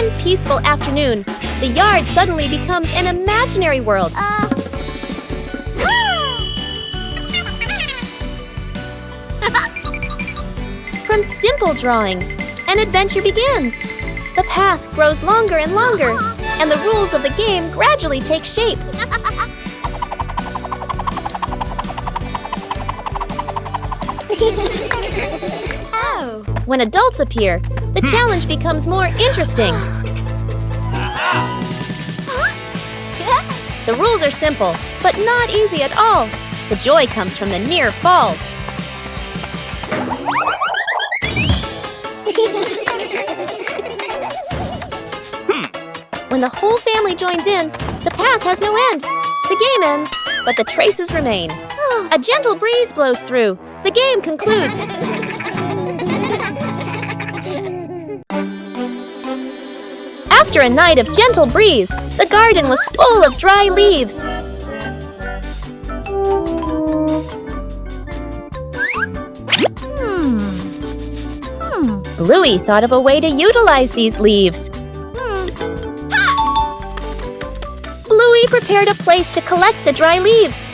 one peaceful afternoon, the yard suddenly becomes an imaginary world. From simple drawings, an adventure begins. The path grows longer and longer, and the rules of the game gradually take shape. When adults appear, the challenge becomes more interesting. The rules are simple, but not easy at all. The joy comes from the near falls. When the whole family joins in, the path has no end. The game ends, but the traces remain. A gentle breeze blows through. The game concludes. After a night of gentle breeze, the garden was full of dry leaves. Bluey thought of a way to utilize these leaves. Bluey prepared a place to collect the dry leaves.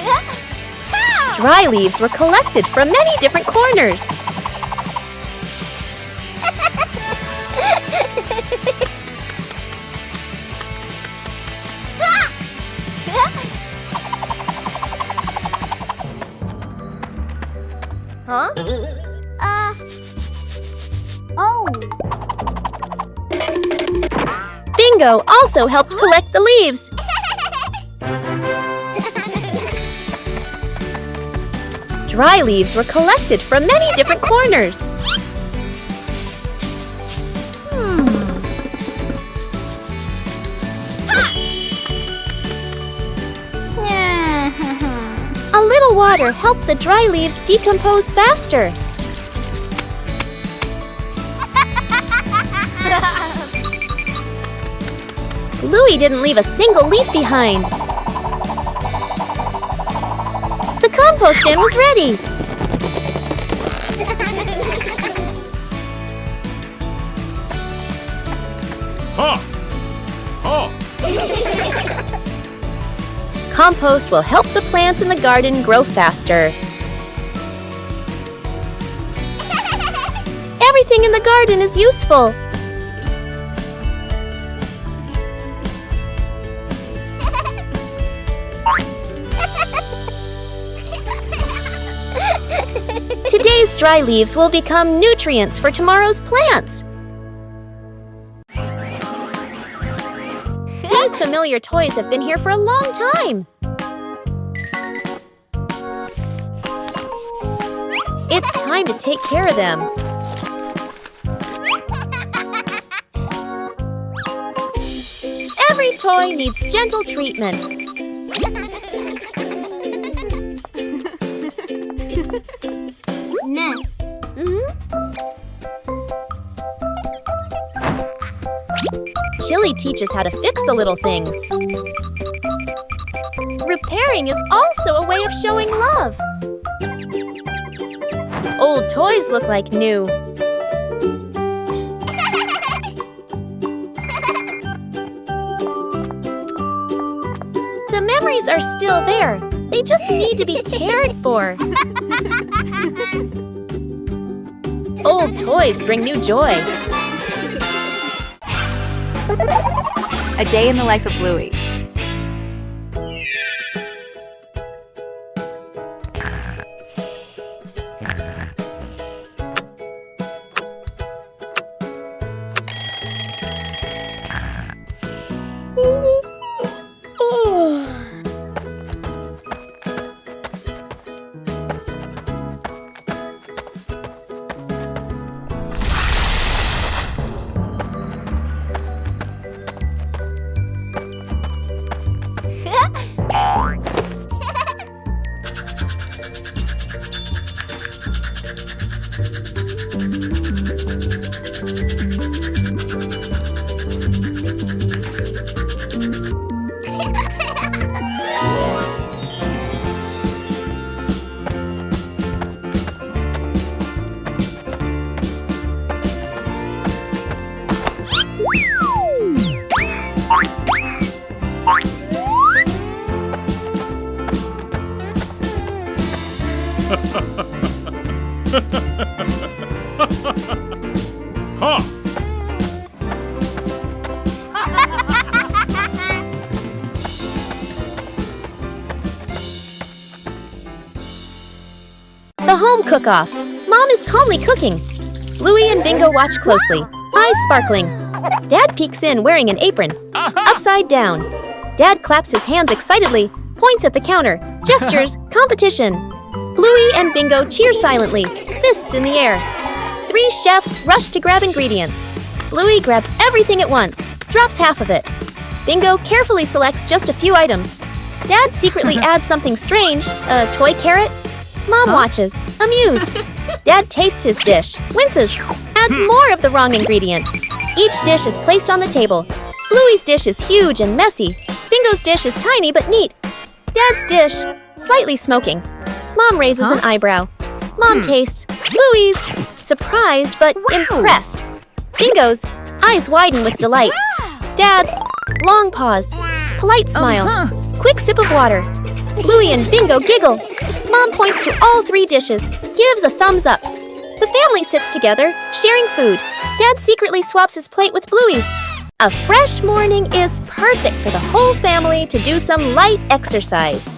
Dry leaves were collected from many different corners. Bingo also helped collect the leaves. Dry leaves were collected from many different corners. A little water helped the dry leaves decompose faster. Bluey didn't leave a single leaf behind. The compost bin was ready. Compost will help the plants in the garden grow faster. Everything in the garden is useful. Today's dry leaves will become nutrients for tomorrow's plants. These familiar toys have been here for a long time. It's time to take care of them. Every toy needs gentle treatment. Chili teaches how to fix the little things. Repairing is also a way of showing love. Old toys look like new. The memories are still there. They just need to be cared for. Old toys bring new joy. A day in the life of Bluey. Huh. The home cook-off. Mom is calmly cooking. Bluey and Bingo watch closely, eyes sparkling. Dad peeks in wearing an apron, upside down. Dad claps his hands excitedly, points at the counter, gestures, competition. Bluey and Bingo cheer silently, fists in the air. 3 chefs rush to grab ingredients. Bluey grabs everything at once, drops half of it. Bingo carefully selects just a few items. Dad secretly adds something strange, a toy carrot. Mom watches, amused. Dad tastes his dish, winces, adds more of the wrong ingredient. Each dish is placed on the table. Bluey's dish is huge and messy. Bingo's dish is tiny but neat. Dad's dish, slightly smoking. Mom raises an eyebrow. Mom tastes. Bluey's, surprised but impressed. Bingo's, eyes widen with delight. Dad's, long pause, polite smile, quick sip of water. Bluey and Bingo giggle. Mom points to all 3 dishes, gives a thumbs up. The family sits together, sharing food. Dad secretly swaps his plate with Bluey's. A fresh morning is perfect for the whole family to do some light exercise.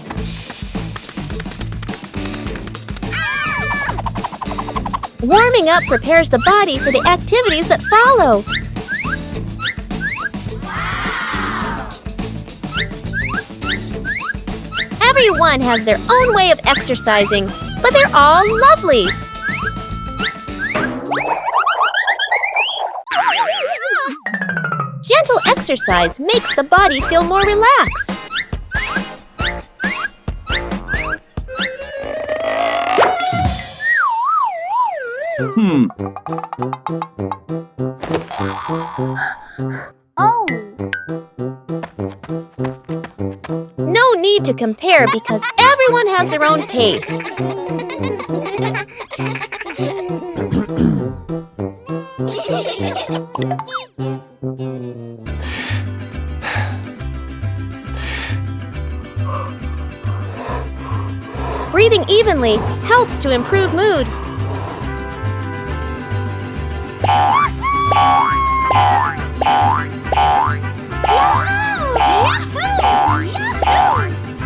Warming up prepares the body for the activities that follow. Everyone has their own way of exercising, but they're all lovely. Gentle exercise makes the body feel more relaxed. No need to compare because everyone has their own pace. Breathing evenly helps to improve mood.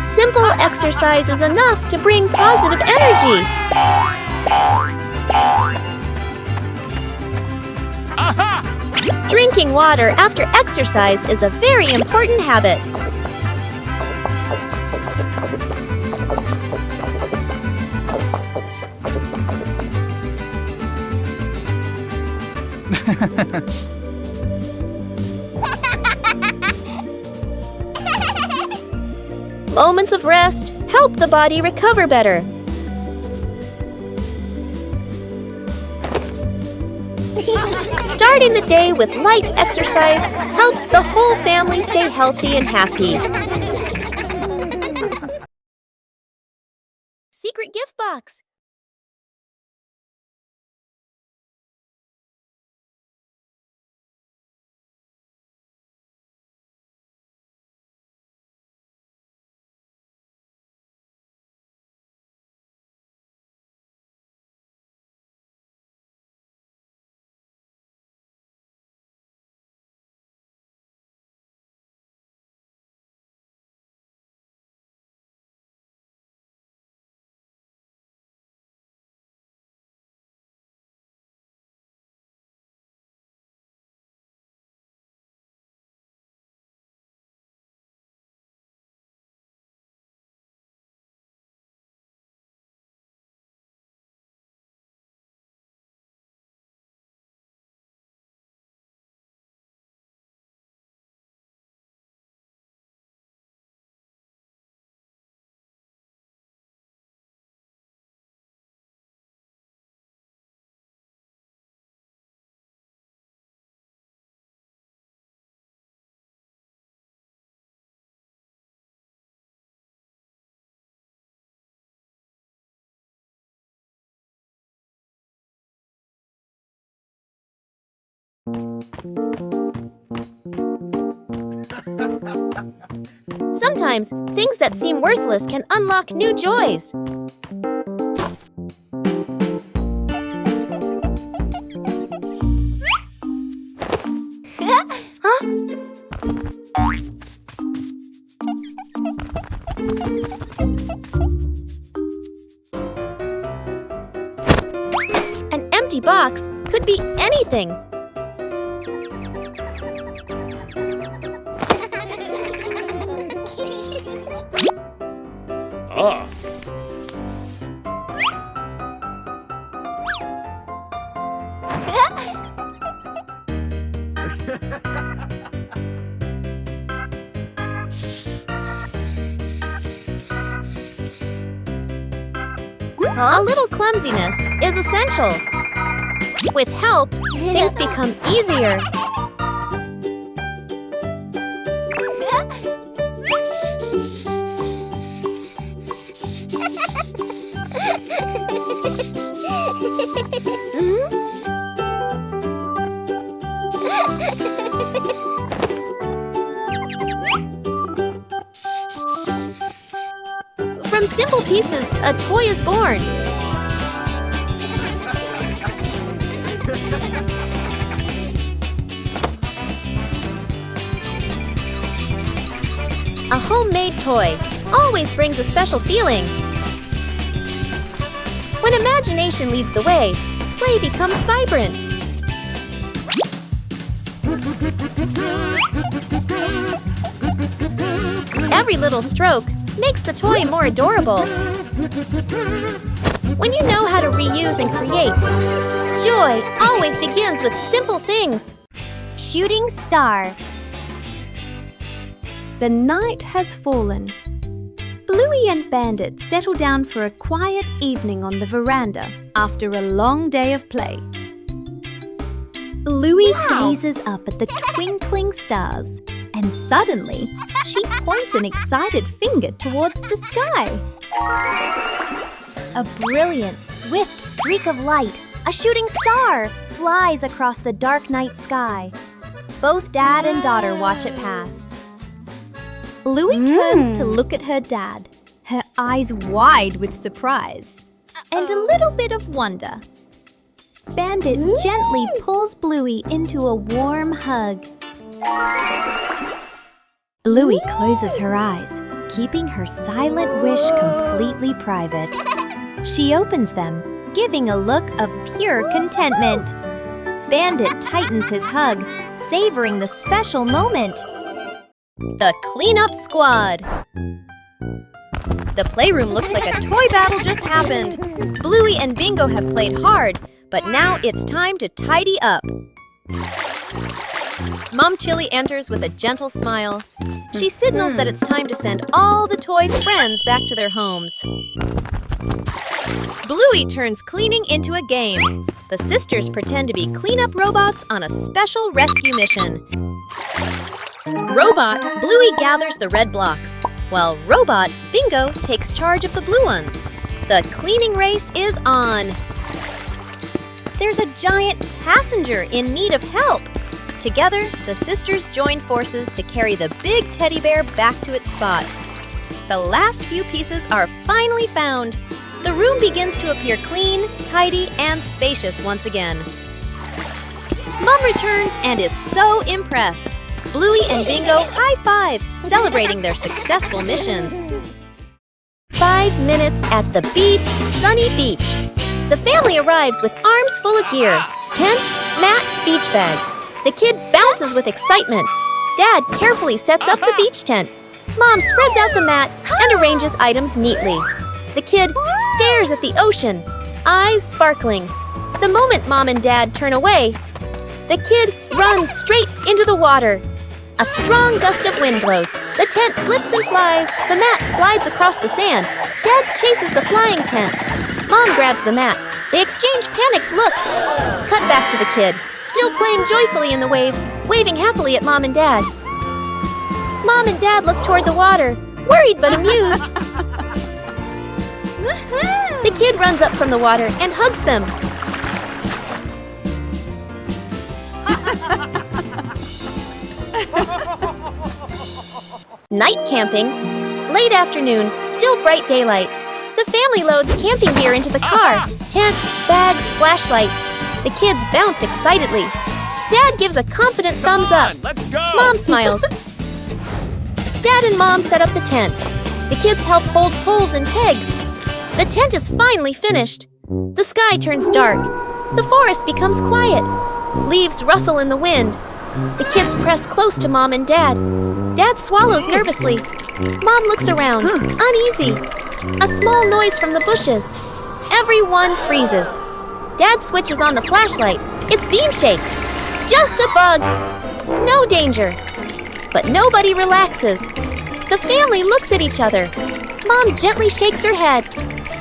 Simple exercise is enough to bring positive energy. Drinking water after exercise is a very important habit. Moments of rest help the body recover better. Starting the day with light exercise helps the whole family stay healthy and happy. Secret gift box. Sometimes, things that seem worthless can unlock new joys. everything. Ah. A little clumsiness is essential. With help, things become easier. From simple pieces, a toy is born. A homemade toy always brings a special feeling. When imagination leads the way, play becomes vibrant. Every little stroke makes the toy more adorable. When you know how to reuse and create, joy always begins with simple things. Shooting star. The night has fallen. Bluey and Bandit settle down for a quiet evening on the veranda after a long day of play. Bluey gazes up at the twinkling stars, and suddenly she points an excited finger towards the sky. A brilliant, swift streak of light, a shooting star, flies across the dark night sky. Both dad and daughter watch it pass. Bluey turns to look at her dad, her eyes wide with surprise and a little bit of wonder. Bandit gently pulls Bluey into a warm hug. Bluey closes her eyes, keeping her silent wish completely private. She opens them, giving a look of pure contentment. Bandit tightens his hug, savoring the special moment. The cleanup squad. The playroom looks like a toy battle just happened. Bluey and Bingo have played hard, but now it's time to tidy up. Mom Chili enters with a gentle smile. She signals that it's time to send all the toy friends back to their homes. Bluey turns cleaning into a game. The sisters pretend to be cleanup robots on a special rescue mission. Robot Bluey gathers the red blocks, while Robot Bingo takes charge of the blue ones. The cleaning race is on. There's a giant passenger in need of help. Together, the sisters join forces to carry the big teddy bear back to its spot. The last few pieces are finally found. The room begins to appear clean, tidy, and spacious once again. Mom returns and is so impressed. Bluey and Bingo high-five, celebrating their successful mission. 5 minutes at the beach, sunny beach. The family arrives with arms full of gear. Tent, mat, beach bag. The kid bounces with excitement. Dad carefully sets up the beach tent. Mom spreads out the mat and arranges items neatly. The kid stares at the ocean, eyes sparkling. The moment Mom and Dad turn away, the kid runs straight into the water. A strong gust of wind blows. The tent flips and flies. The mat slides across the sand. Dad chases the flying tent. Mom grabs the mat. They exchange panicked looks. Cut back to the kid, still playing joyfully in the waves, waving happily at Mom and Dad. Mom and Dad look toward the water, worried but amused. The kid runs up from the water and hugs them. Night camping. Late afternoon, still bright daylight. The family loads camping gear into the car. Tent, bags, flashlight. The kids bounce excitedly. Dad gives a confident thumbs up. Let's go! Mom smiles. Dad and Mom set up the tent. The kids help hold poles and pegs. The tent is finally finished. The sky turns dark. The forest becomes quiet. Leaves rustle in the wind. The kids press close to Mom and Dad. Dad swallows nervously. Mom looks around, uneasy. A small noise from the bushes. Everyone freezes. Dad switches on the flashlight. Its beam shakes. Just a bug. No danger. But nobody relaxes. The family looks at each other. Mom gently shakes her head.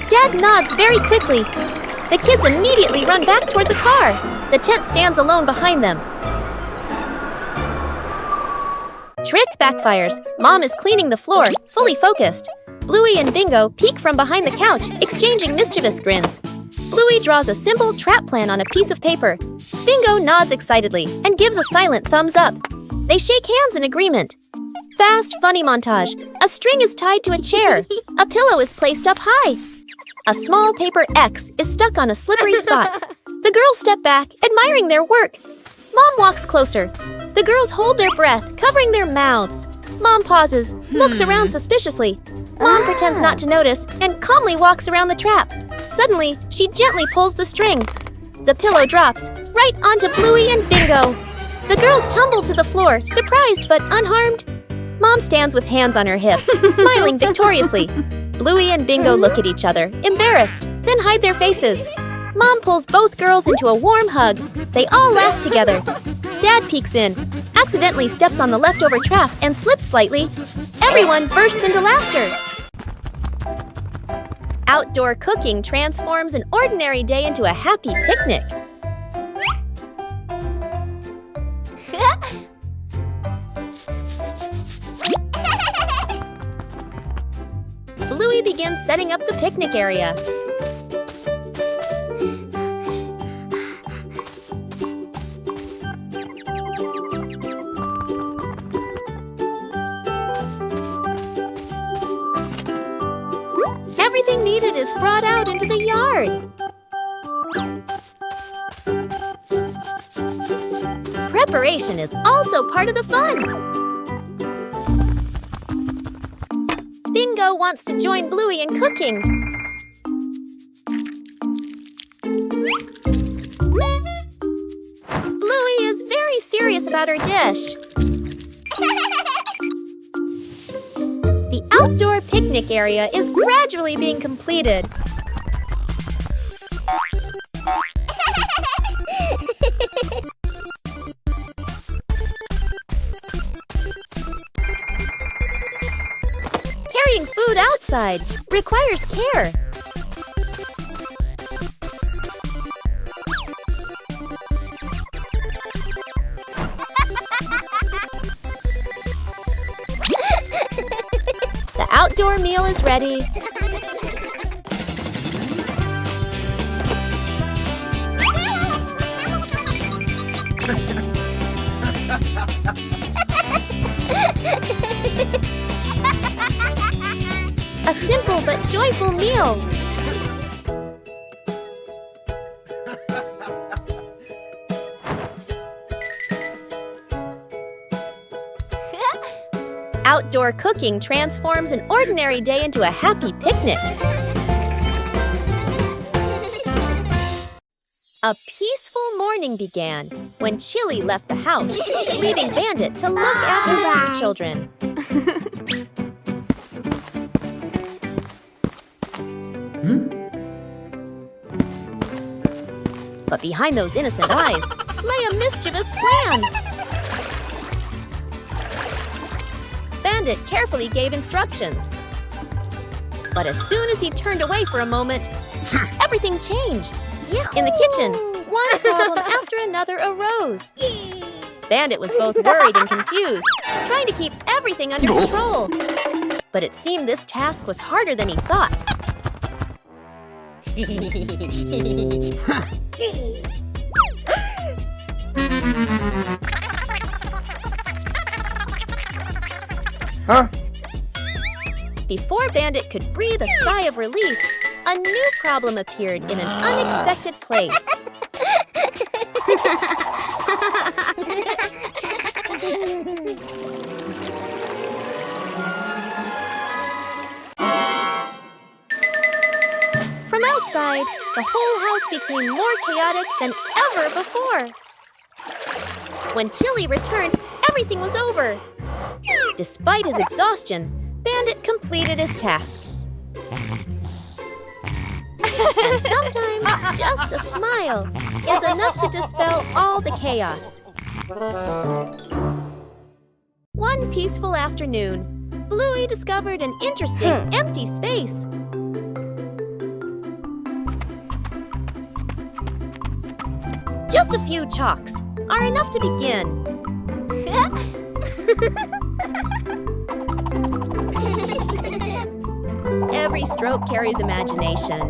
Dad nods very quickly. The kids immediately run back toward the car. The tent stands alone behind them. Trick backfires. Mom is cleaning the floor, fully focused. Bluey and Bingo peek from behind the couch, exchanging mischievous grins. Bluey draws a simple trap plan on a piece of paper. Bingo nods excitedly and gives a silent thumbs up. They shake hands in agreement. Fast, funny montage. A string is tied to a chair. A pillow is placed up high. A small paper X is stuck on a slippery spot. The girls step back, admiring their work. Mom walks closer. The girls hold their breath, covering their mouths. Mom pauses, looks around suspiciously. Mom pretends not to notice and calmly walks around the trap. Suddenly, she gently pulls the string. The pillow drops, right onto Bluey and Bingo. The girls tumble to the floor, surprised but unharmed. Mom stands with hands on her hips, smiling victoriously. Bluey and Bingo look at each other, embarrassed, then hide their faces. Mom pulls both girls into a warm hug. They all laugh together. Dad peeks in, accidentally steps on the leftover trap and slips slightly. Everyone bursts into laughter. Outdoor cooking transforms an ordinary day into a happy picnic. Bluey begins setting up the picnic area. Everything needed is brought out into the yard. Preparation is also part of the fun. Bingo wants to join Bluey in cooking. Bluey is very serious about her dish. The outdoor picnic area is gradually being completed. Carrying food outside requires care. The outdoor meal is ready. A simple but joyful meal. Outdoor cooking transforms an ordinary day into a happy picnic. A peaceful morning began when Chili left the house, leaving Bandit to look after the two children. But behind those innocent eyes lay a mischievous plan. Bandit carefully gave instructions. But as soon as he turned away for a moment, everything changed. In the kitchen, one problem after another arose. Bandit was both worried and confused, trying to keep everything under control. But it seemed this task was harder than he thought. Huh? Before Bandit could breathe a sigh of relief, a new problem appeared in an unexpected place. From outside, the whole house became more chaotic than ever before. When Chili returned, everything was over. Despite his exhaustion, Bandit completed his task. And sometimes just a smile is enough to dispel all the chaos. One peaceful afternoon, Bluey discovered an interesting empty space. Just a few chalks are enough to begin. Every stroke carries imagination.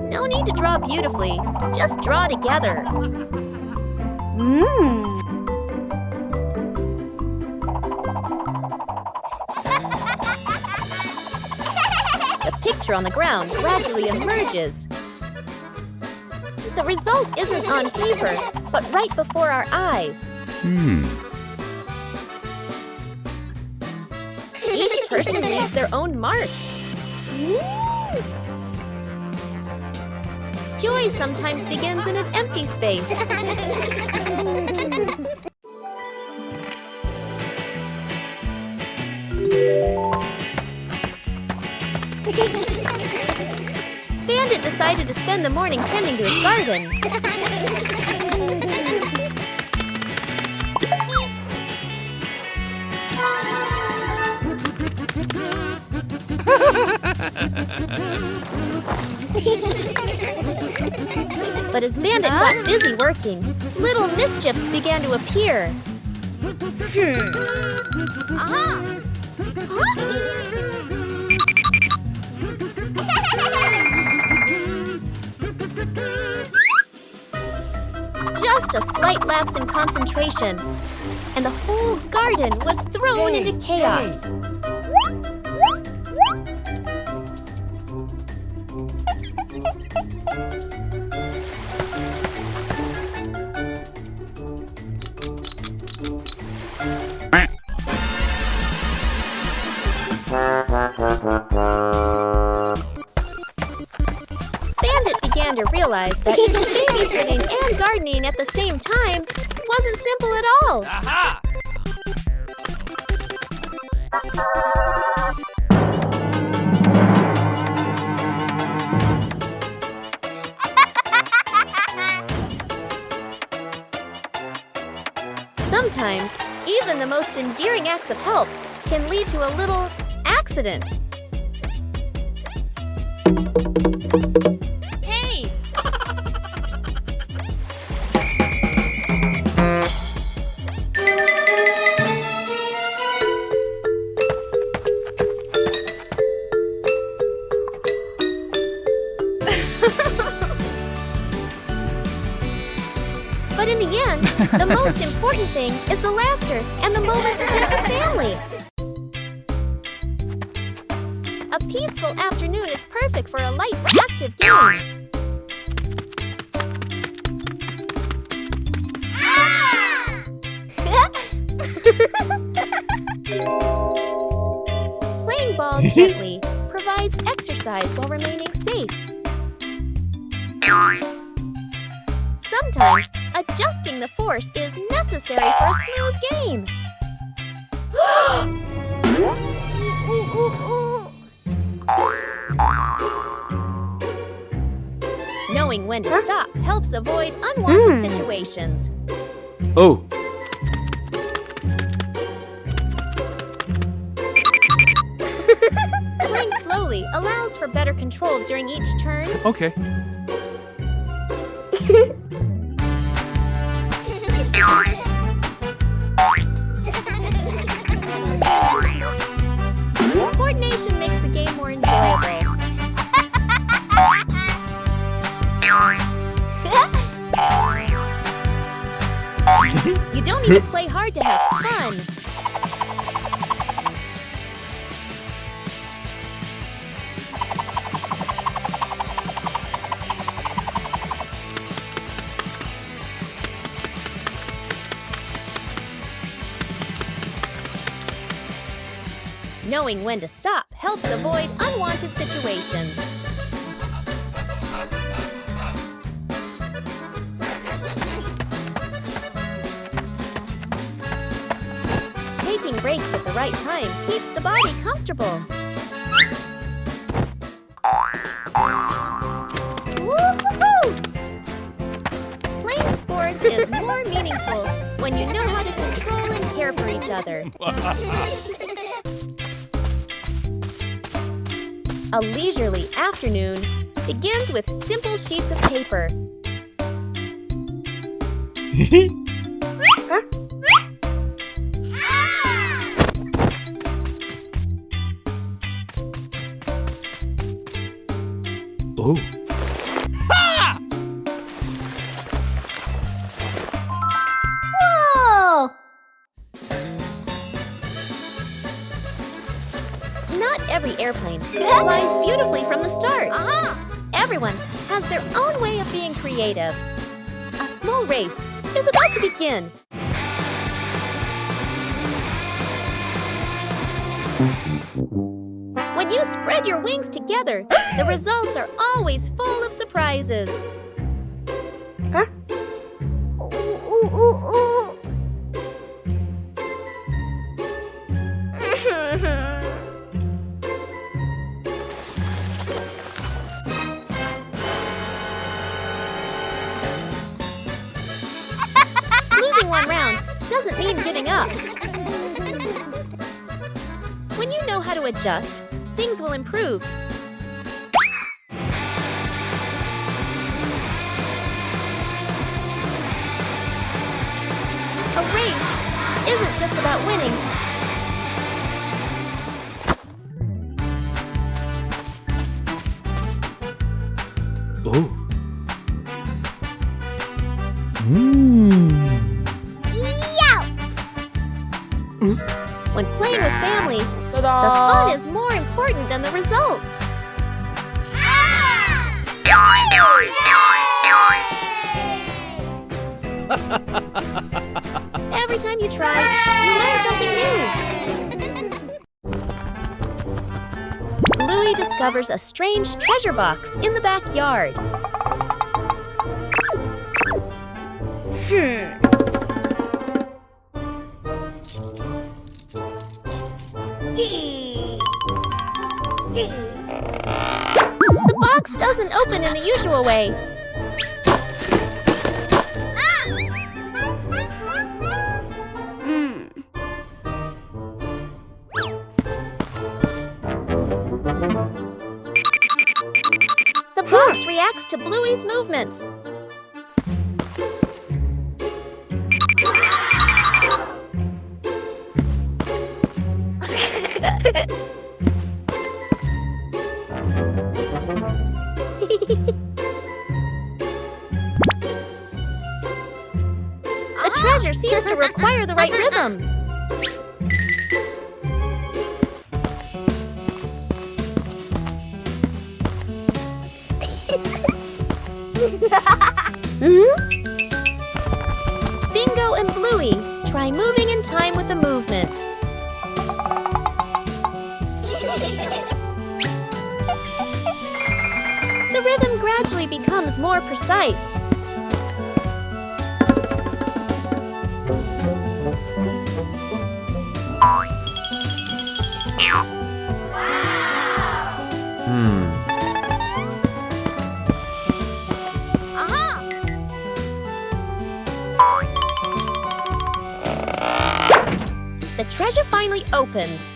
No need to draw beautifully, just draw together. The picture on the ground gradually emerges. The result isn't on paper, but right before our eyes. Each person leaves their own mark. Joy sometimes begins in an empty space. Bandit decided to spend the morning tending to his garden. But as Bandit got busy working, little mischiefs began to appear. Just a slight lapse in concentration, and the whole garden was thrown into chaos. Bandit began to realize that babysitting and gardening at the same time wasn't simple at all. Aha! Sometimes, even the most endearing acts of help can lead to a little accident. Hey! But in the end, the most important thing is the laughter and the moments spent with family. A peaceful afternoon is perfect for a light, active game. Playing ball gently provides exercise while remaining safe. Sometimes, adjusting the force is necessary for a smooth game. Knowing when to stop helps avoid unwanted situations. Oh. Playing slowly allows for better control during each turn. Okay. Coordination makes the game more enjoyable. You don't need to play hard to have fun. Knowing when to stop helps avoid unwanted situations. Taking breaks at the right time keeps the body comfortable. Woo-hoo-hoo! Playing sports is more meaningful when you know how to control and care for each other. A leisurely afternoon begins with simple sheets of paper. Oh. Whoa! Not every airplane flies beautifully from the start. Everyone has their own way of being creative. A small race is about to begin. When you spread your wings together, the results are always full of surprises. Losing one round doesn't mean giving up. When you know how to adjust, things will improve. A race isn't just about winning. Oh. When playing with family, the fun is more important than the result. Every time you try, you learn something new. Bluey discovers a strange treasure box in the backyard. The box doesn't open in the usual way. The box reacts to Bluey's movements. The treasure seems to require the right rhythm. Bingo and Bluey try moving in time with the movement. The rhythm gradually becomes more precise. The treasure finally opens.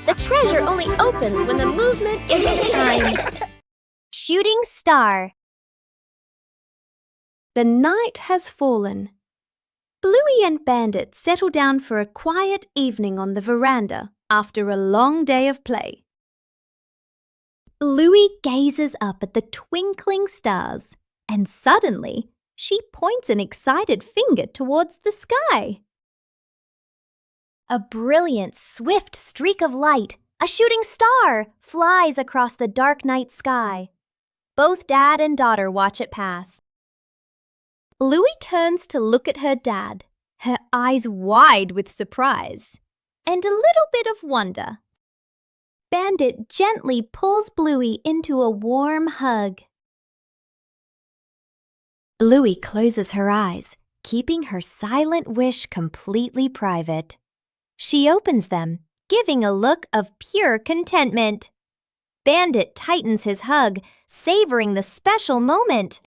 The treasure only opens when the movement is in time. Shooting star. The night has fallen. Bluey and Bandit settle down for a quiet evening on the veranda after a long day of play. Bluey gazes up at the twinkling stars, and suddenly she points an excited finger towards the sky. A brilliant, swift streak of light, a shooting star, flies across the dark night sky. Both Dad and daughter watch it pass. Bluey turns to look at her dad, her eyes wide with surprise and a little bit of wonder. Bandit gently pulls Bluey into a warm hug. Bluey closes her eyes, keeping her silent wish completely private. She opens them, giving a look of pure contentment. Bandit tightens his hug, savoring the special moment.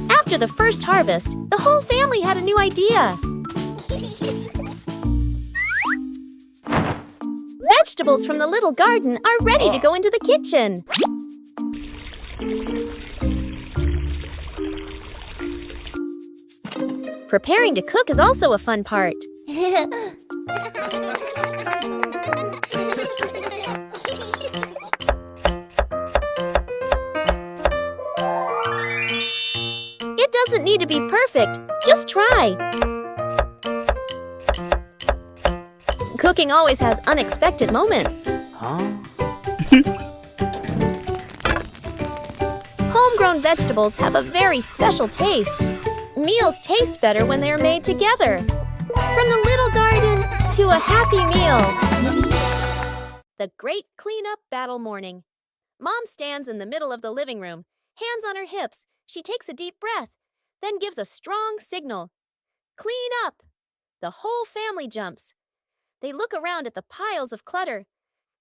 After the first harvest, the whole family had a new idea. Vegetables from the little garden are ready to go into the kitchen. Preparing to cook is also a fun part. It doesn't need to be perfect, just try. Cooking always has unexpected moments. Homegrown vegetables have a very special taste. Meals taste better when they are made together. From the little garden to a happy meal. The great cleanup battle morning. Mom stands in the middle of the living room, hands on her hips. She takes a deep breath, then gives a strong signal. Clean up! The whole family jumps. They look around at the piles of clutter.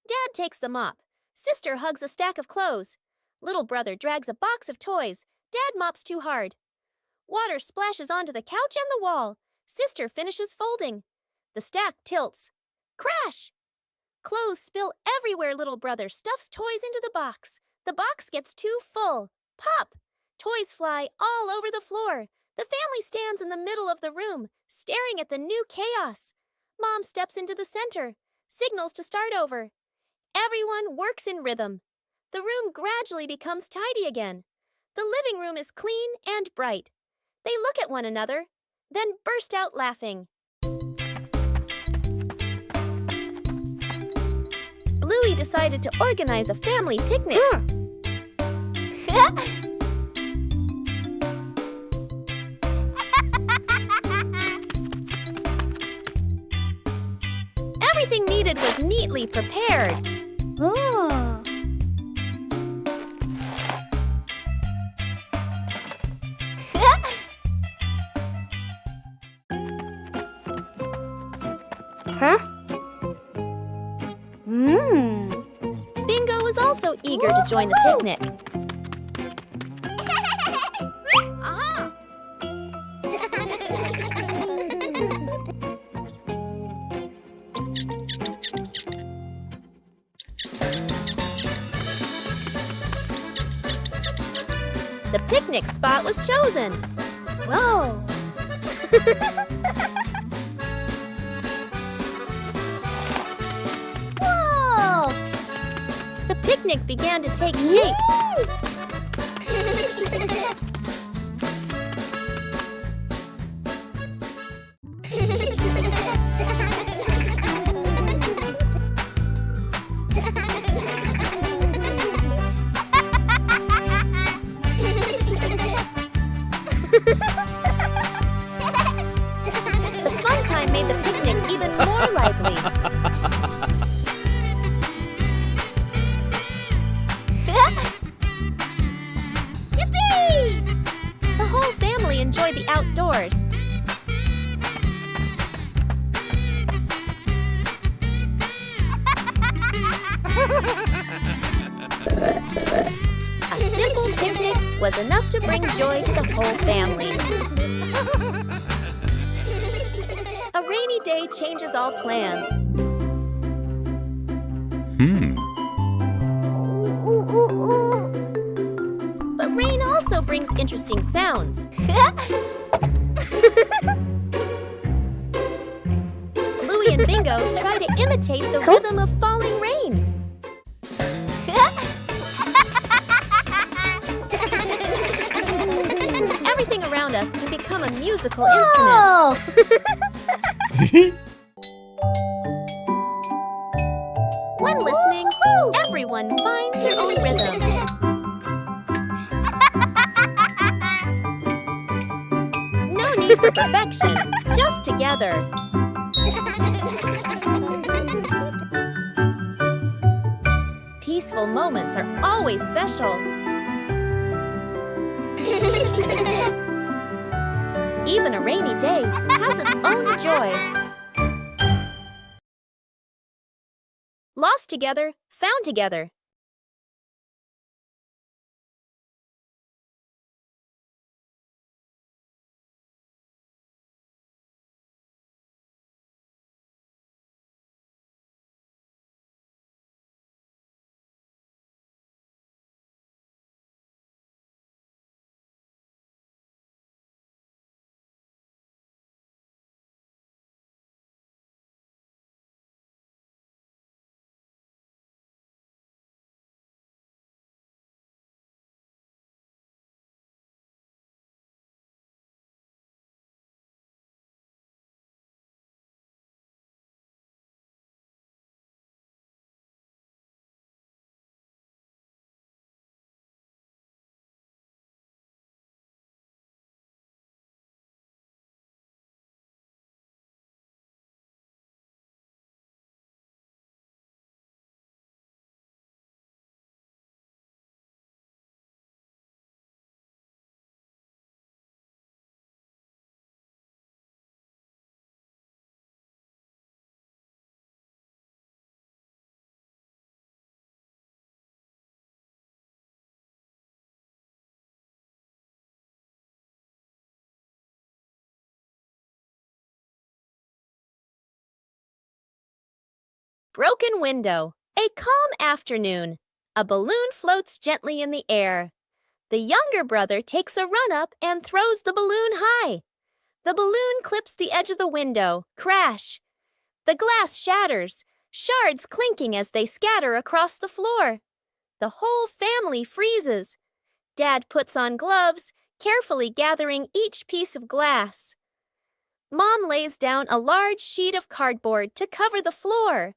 Dad takes the mop. Sister hugs a stack of clothes. Little brother drags a box of toys. Dad mops too hard. Water splashes onto the couch and the wall. Sister finishes folding. The stack tilts. Crash! Clothes spill everywhere. Little brother stuffs toys into the box. The box gets too full. Pop! Toys fly all over the floor. The family stands in the middle of the room, staring at the new chaos. Mom steps into the center, signals to start over. Everyone works in rhythm. The room gradually becomes tidy again. The living room is clean and bright. They look at one another, then burst out laughing. Bluey decided to organize a family picnic. Everything needed was neatly prepared. Bingo was also eager to join the picnic. The picnic spot was chosen. Whoa! Whoa! The picnic began to take shape. The fun time made the picnic even more lively. Yippee! The whole family enjoyed the outdoors. A simple picnic was enough to bring joy to the whole family. A rainy day changes all plans. But rain also brings interesting sounds. Bluey and Bingo try to imitate the rhythm of falling rain. Everything around us can become a musical instrument. When listening, everyone finds their own rhythm. No made for perfection, just together. Peaceful moments are always special. Even a rainy day has its own joy. Lost together, found together. Broken window. A calm afternoon. A balloon floats gently in the air. The younger brother takes a run up and throws the balloon high. The balloon clips the edge of the window. Crash! The glass shatters, shards clinking as they scatter across the floor. The whole family freezes. Dad puts on gloves, carefully gathering each piece of glass. Mom lays down a large sheet of cardboard to cover the floor.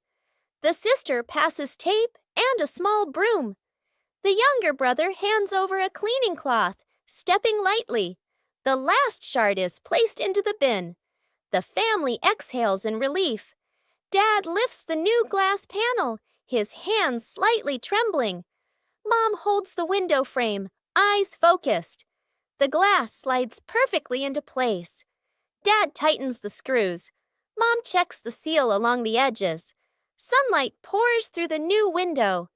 The sister passes tape and a small broom. The younger brother hands over a cleaning cloth, stepping lightly. The last shard is placed into the bin. The family exhales in relief. Dad lifts the new glass panel, his hands slightly trembling. Mom holds the window frame, eyes focused. The glass slides perfectly into place. Dad tightens the screws. Mom checks the seal along the edges. Sunlight pours through the new window.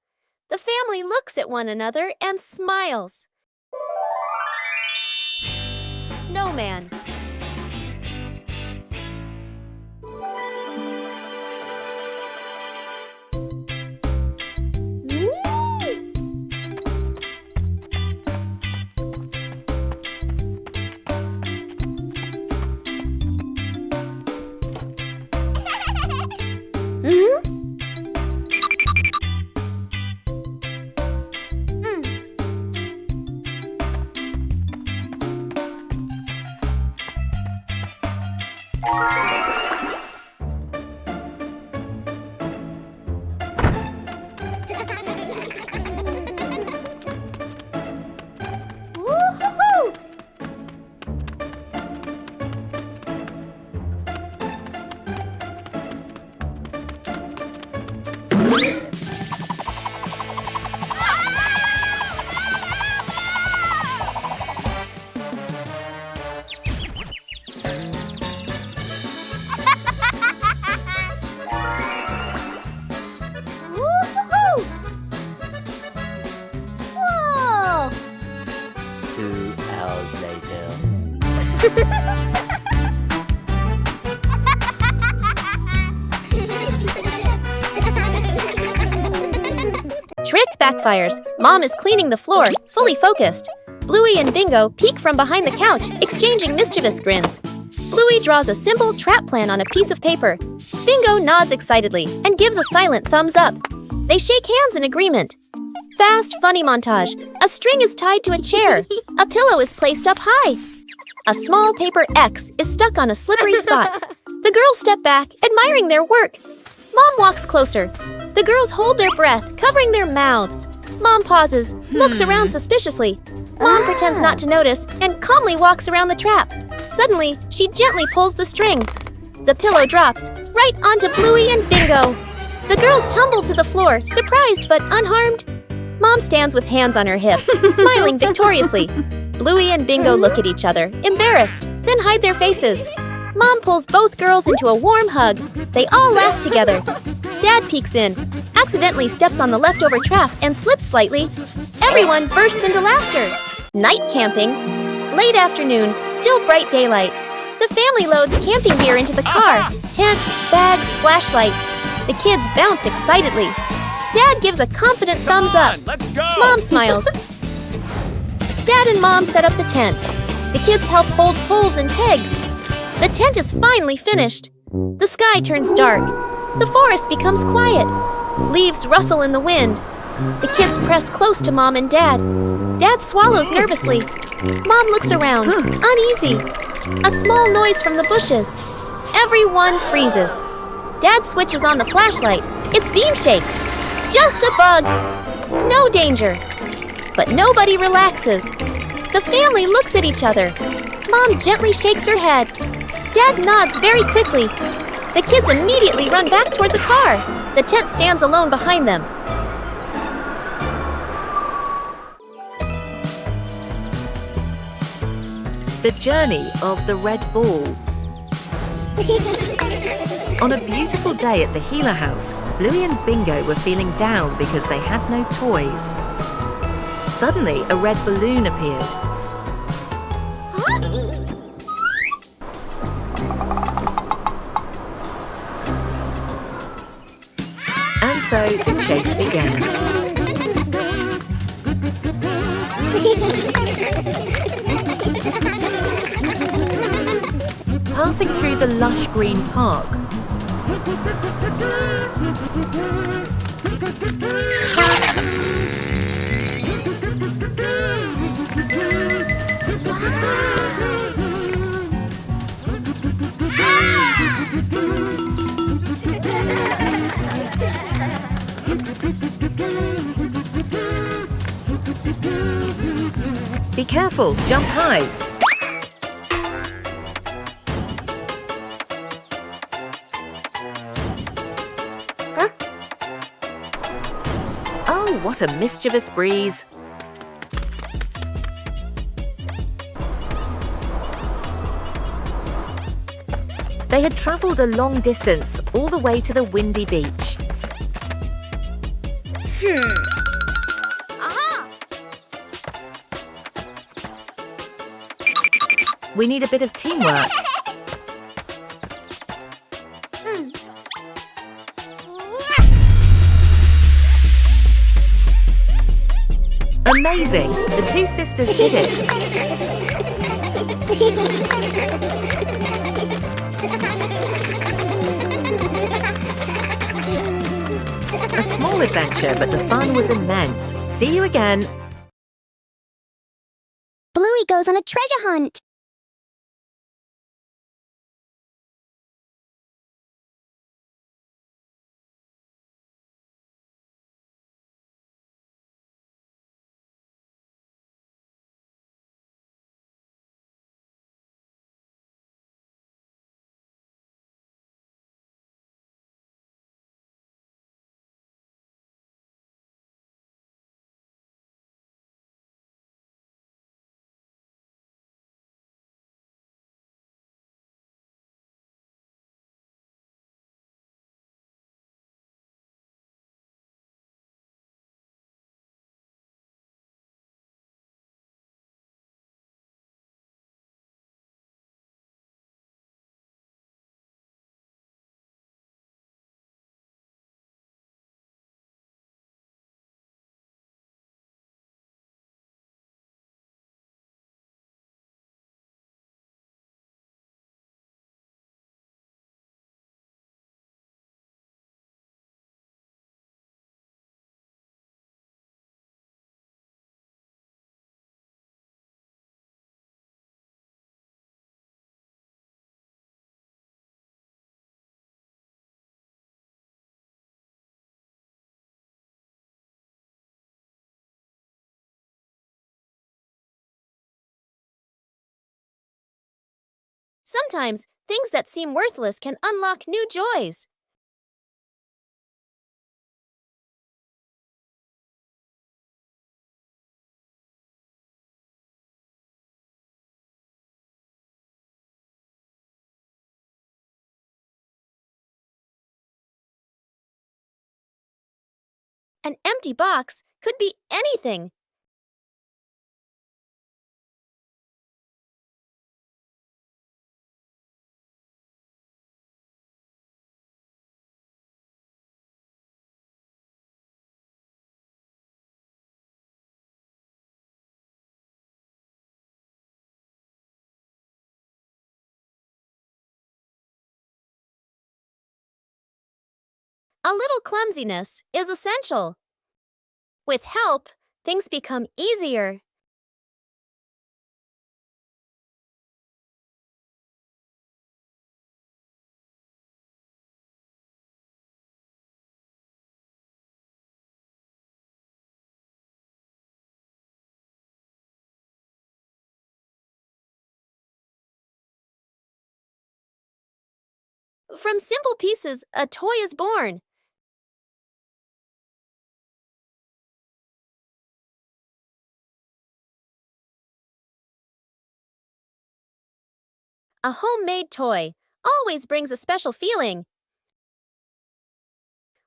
The family looks at one another and smiles. Snowman. Woo-hoo-hoo! 2 hours later. Trick backfires. Mom is cleaning the floor, fully focused. Bluey and Bingo peek from behind the couch, exchanging mischievous grins. Bluey draws a simple trap plan on a piece of paper. Bingo nods excitedly and gives a silent thumbs up. They shake hands in agreement. Fast, funny montage. A string is tied to a chair. A pillow is placed up high. A small paper X is stuck on a slippery spot. The girls step back, admiring their work. Mom walks closer. The girls hold their breath, covering their mouths. Mom pauses, looks around suspiciously. Mom pretends not to notice and calmly walks around the trap. Suddenly, she gently pulls the string. The pillow drops right onto Bluey and Bingo. The girls tumble to the floor, surprised but unharmed. Mom stands with hands on her hips, smiling victoriously. Bluey and Bingo look at each other, embarrassed, then hide their faces. Mom pulls both girls into a warm hug. They all laugh together. Dad peeks in, accidentally steps on the leftover trap and slips slightly. Everyone bursts into laughter. Night camping. Late afternoon, still bright daylight. The family loads camping gear into the car. Tent, bags, flashlight. The kids bounce excitedly. Dad gives a confident thumbs up. Let's go! Mom smiles. Dad and Mom set up the tent. The kids help hold poles and pegs. The tent is finally finished. The sky turns dark. The forest becomes quiet. Leaves rustle in the wind. The kids press close to Mom and Dad. Dad swallows nervously. Mom looks around, uneasy. A small noise from the bushes. Everyone freezes. Dad switches on the flashlight. Its beam shakes. Just a bug. No danger. But nobody relaxes. The family looks at each other. Mom gently shakes her head. Dad nods very quickly. The kids immediately run back toward the car. The tent stands alone behind them. The journey of the red ball. On a beautiful day at the Healer house, Bluey and Bingo were feeling down because they had no toys. Suddenly, a red balloon appeared. And so the chase began. Passing through the lush green park. Be careful, jump high. Oh, what a mischievous breeze. They had travelled a long distance, all the way to the windy beach. We need a bit of teamwork. Amazing! The two sisters did it. A small adventure, but the fun was immense. See you again. Bluey goes on a treasure hunt. Sometimes, things that seem worthless can unlock new joys. An empty box could be anything. A little clumsiness is essential. With help, things become easier. From simple pieces, a toy is born. A homemade toy always brings a special feeling.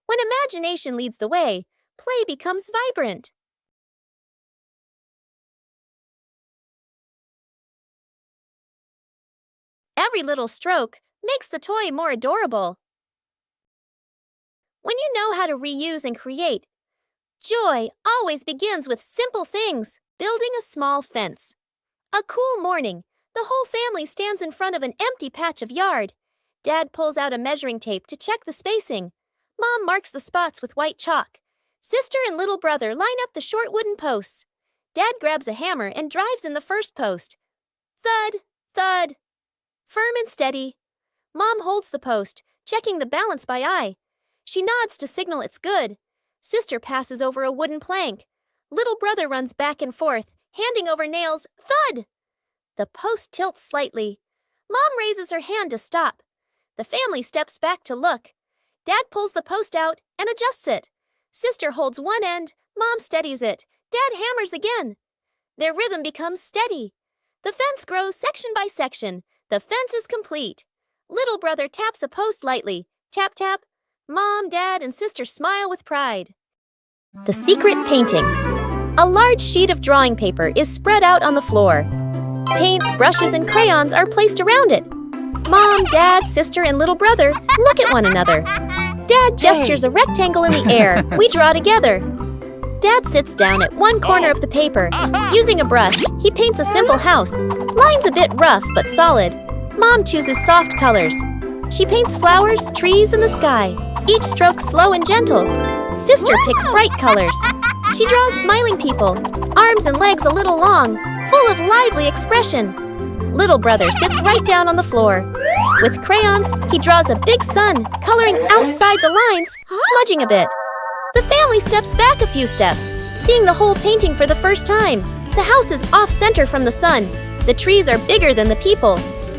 When imagination leads the way, play becomes vibrant. Every little stroke makes the toy more adorable. When you know how to reuse and create, joy always begins with simple things. Building a small fence. A cool morning, the whole family stands in front of an empty patch of yard. Dad pulls out a measuring tape to check the spacing. Mom marks the spots with white chalk. Sister and little brother line up the short wooden posts. Dad grabs a hammer and drives in the first post. Thud, thud. Firm and steady. Mom holds the post, checking the balance by eye. She nods to signal it's good. Sister passes over a wooden plank. Little brother runs back and forth, handing over nails. Thud! The post tilts slightly. Mom raises her hand to stop. The family steps back to look. Dad pulls the post out and adjusts it. Sister holds one end. Mom steadies it. Dad hammers again. Their rhythm becomes steady. The fence grows section by section. The fence is complete. Little brother taps a post lightly. Tap, tap. Mom, Dad, and Sister smile with pride. The secret painting. A large sheet of drawing paper is spread out on the floor. Paints, brushes, and crayons are placed around it. Mom, Dad, Sister, and little brother look at one another. Dad gestures a rectangle in the air. We draw together. Dad sits down at one corner of the paper. Using a brush, he paints a simple house. Lines a bit rough but solid. Mom chooses soft colors. She paints flowers, trees, and the sky. Each stroke slow and gentle. Sister picks bright colors. She draws smiling people, arms and legs a little long, full of lively expression. Little brother sits right down on the floor. With crayons, he draws a big sun, coloring outside the lines, smudging a bit. The family steps back a few steps, seeing the whole painting for the first time. The house is off-center from the sun. The trees are bigger than the people.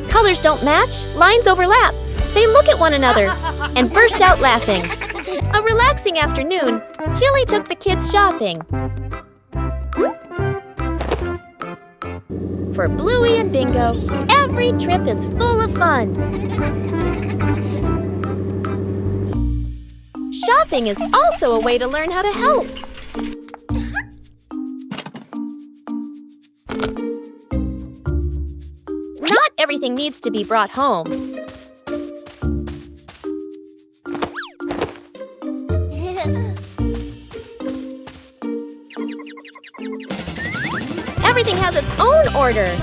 Colors don't match, lines overlap. They look at one another and burst out laughing. A relaxing afternoon, Chili took the kids shopping. For Bluey and Bingo, every trip is full of fun. Shopping is also a way to learn how to help. Not everything needs to be brought home. Everything has its own order.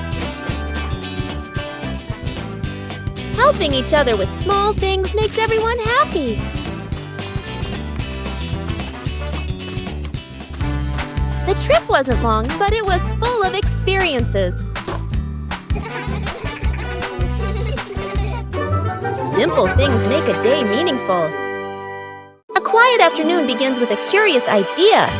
Helping each other with small things makes everyone happy. The trip wasn't long, but it was full of experiences. Simple things make a day meaningful. A quiet afternoon begins with a curious idea.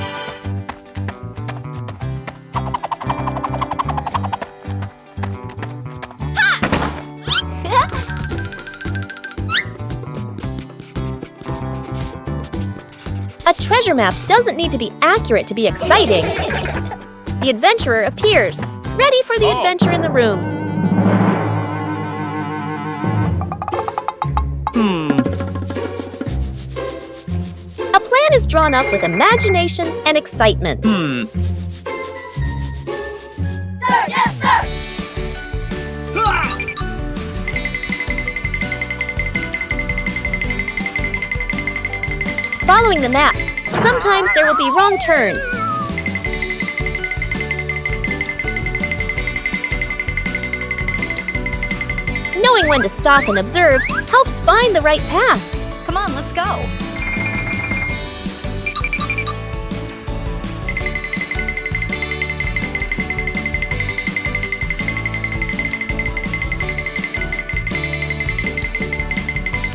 A treasure map doesn't need to be accurate to be exciting. The adventurer appears, ready for the adventure in the room. A plan is drawn up with imagination and excitement. Sir, yes, sir! Following the map, sometimes there will be wrong turns. Knowing when to stop and observe helps find the right path. Come on, let's go.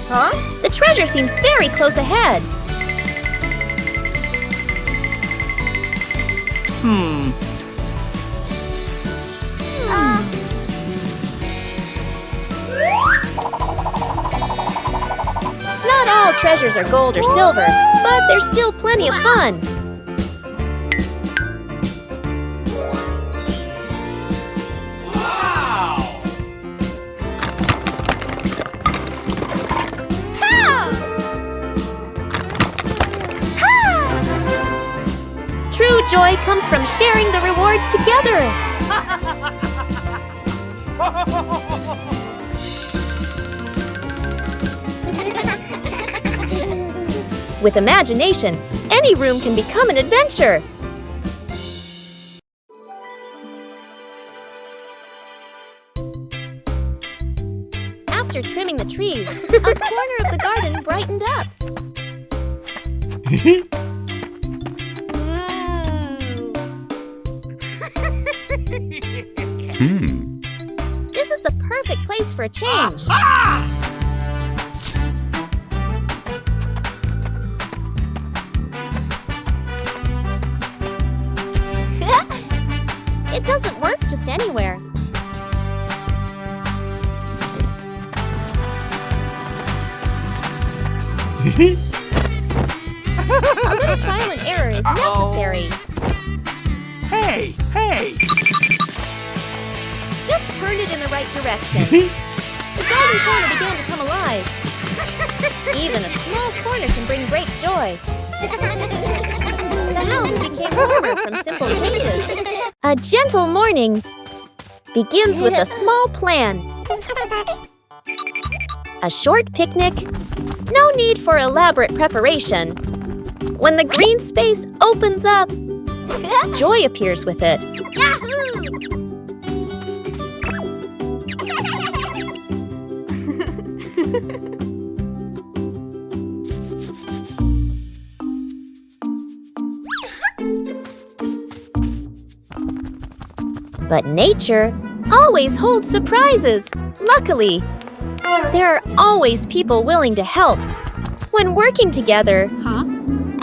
Huh? The treasure seems very close ahead. Not all treasures are gold or silver, but there's still plenty of fun. True joy comes from sharing the rewards together. With imagination, any room can become an adventure. After trimming the trees, a corner of the garden brightened up. This is the perfect place for a change. It doesn't work just anywhere. A little trial and error is necessary. Hey! Just turn it in the right direction. The garden corner began to come alive. Even a small corner can bring great joy. The house became warmer from simple changes. A gentle morning begins with a small plan. A short picnic, no need for elaborate preparation. When the green space opens up, joy appears with it. But nature always holds surprises. Luckily, there are always people willing to help. When working together,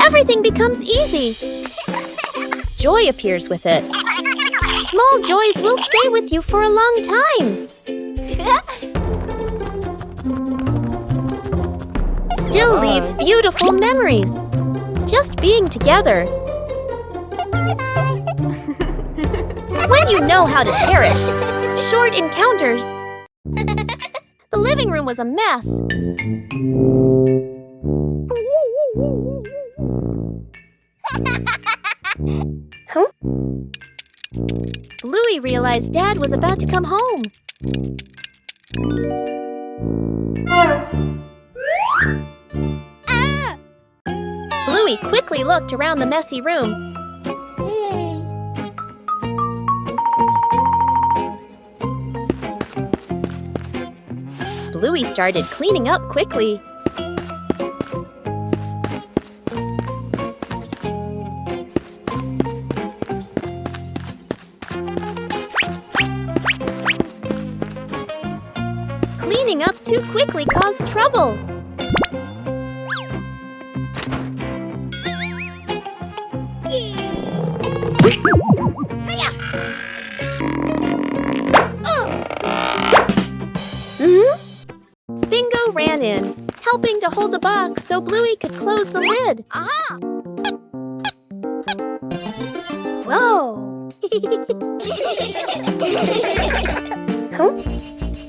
everything becomes easy. Joy appears with it. Small joys will stay with you for a long time. Still leave beautiful memories. Just being together. When you know how to cherish short encounters. The living room was a mess. Bluey realized Dad was about to come home. Bluey quickly looked around the messy room. Bluey started cleaning up quickly. Cleaning up too quickly caused trouble. Bingo ran in, helping to hold the box so Bluey could close the lid. Oh!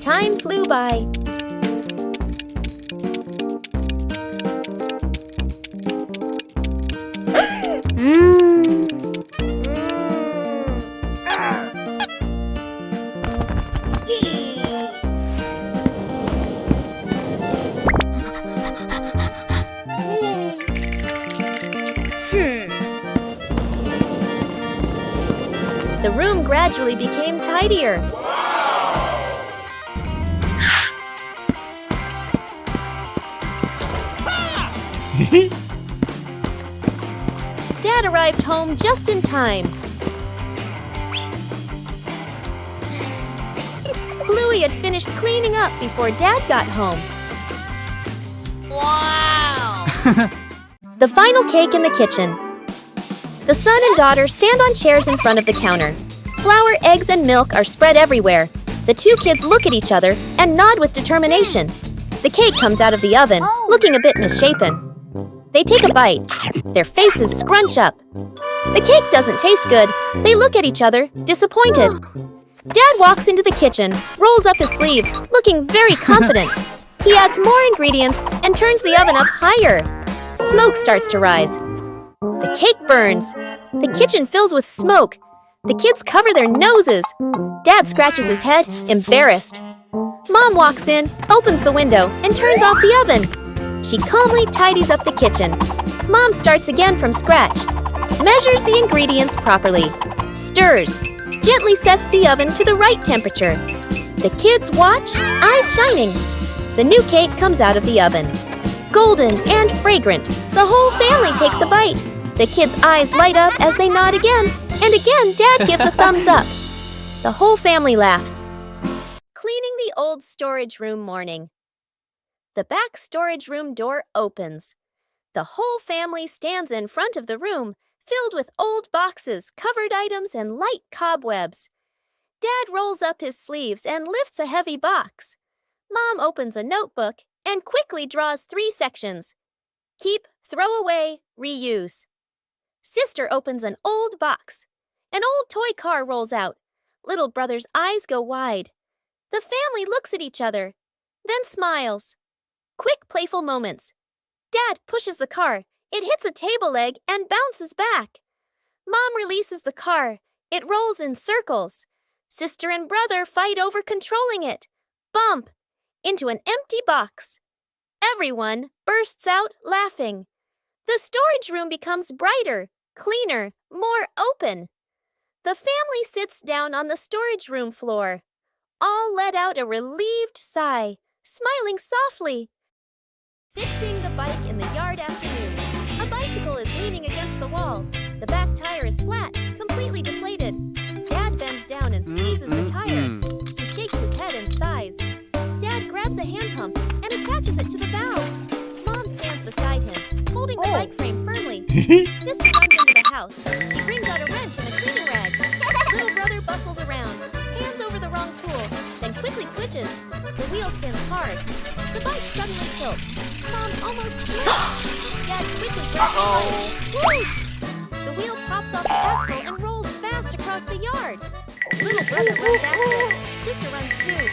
Time flew by. The room gradually became tidier. Dad arrived home just in time. Bluey had finished cleaning up before Dad got home. Wow! The final cake in the kitchen. The son and daughter stand on chairs in front of the counter. Flour, eggs, and milk are spread everywhere. The two kids look at each other and nod with determination. The cake comes out of the oven, looking a bit misshapen. They take a bite. Their faces scrunch up. The cake doesn't taste good. They look at each other, disappointed. Dad walks into the kitchen, rolls up his sleeves, looking very confident. He adds more ingredients and turns the oven up higher. Smoke starts to rise. The cake burns. The kitchen fills with smoke. The kids cover their noses. Dad scratches his head, embarrassed. Mom walks in, opens the window, and turns off the oven. She calmly tidies up the kitchen. Mom starts again from scratch. Measures the ingredients properly. Stirs. Gently sets the oven to the right temperature. The kids watch, eyes shining. The new cake comes out of the oven. Golden and fragrant. The whole family takes a bite. The kids' eyes light up as they nod again. And again, Dad gives a thumbs up. The whole family laughs. Cleaning the old storage room morning. The back storage room door opens. The whole family stands in front of the room, filled with old boxes, covered items, and light cobwebs. Dad rolls up his sleeves and lifts a heavy box. Mom opens a notebook and quickly draws 3 sections. Keep, throw away, reuse. Sister opens an old box. An old toy car rolls out. Little brother's eyes go wide. The family looks at each other, then smiles. Quick, playful moments. Dad pushes the car. It hits a table leg and bounces back. Mom releases the car. It rolls in circles. Sister and brother fight over controlling it. Bump into an empty box. Everyone bursts out laughing. The storage room becomes brighter, cleaner, more open. The family sits down on the storage room floor. All let out a relieved sigh, smiling softly. Fixing the bike in the yard afternoon. A bicycle is leaning against the wall. The back tire is flat, completely deflated. Dad bends down and squeezes the tire. He shakes his head and sighs. Dad grabs a hand pump and attaches it to the valve. Mom stands beside him, holding the bike frame firmly. Sister runs into the house. She brings out a wrench and a cleaning rag. Little brother bustles around, hands over the wrong tool, then quickly switches. The wheel spins hard. The bike suddenly tilts. Mom almost slips. Dad quickly grabs the bike. Woo! The wheel pops off the axle and rolls fast across the yard. Little brother runs after it. Sister runs too.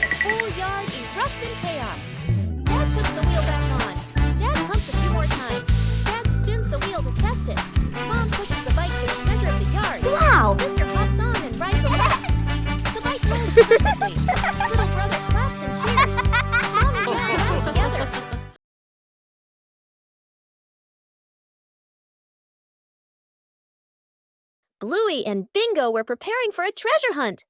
The whole yard erupts in chaos. Dad puts the wheel back on. Dad pumps a few more times. Dad spins the wheel to test it. Mom pushes the bike to the center of the yard. Wow! Sister hops on and rides a lap. The bike rolls perfectly. Little brother claps and cheers. Mom and Dad laugh together. Bluey and Bingo were preparing for a treasure hunt.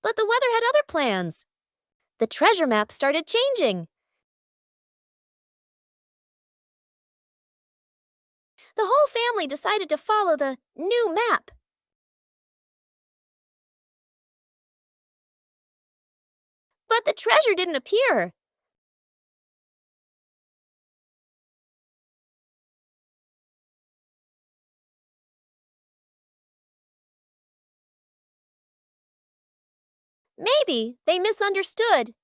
But the weather had other plans. The treasure map started changing. The whole family decided to follow the new map. But the treasure didn't appear. Maybe they misunderstood.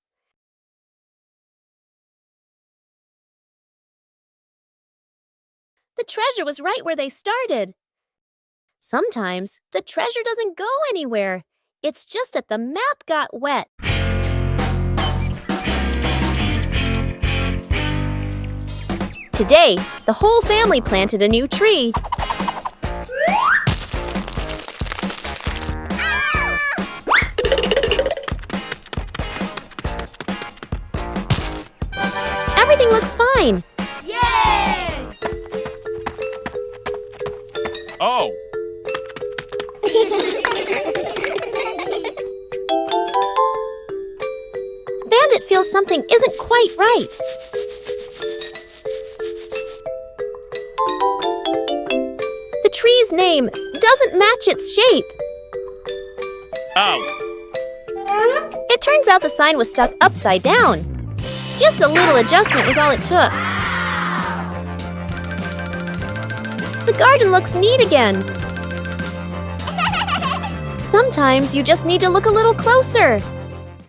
The treasure was right where they started. Sometimes the treasure doesn't go anywhere. It's just that the map got wet. Today, the whole family planted a new tree. Everything looks fine. Yay! Oh! Bandit feels something isn't quite right. The tree's name doesn't match its shape. Oh! It turns out the sign was stuck upside down. Just a little adjustment was all it took. The garden looks neat again. Sometimes you just need to look a little closer.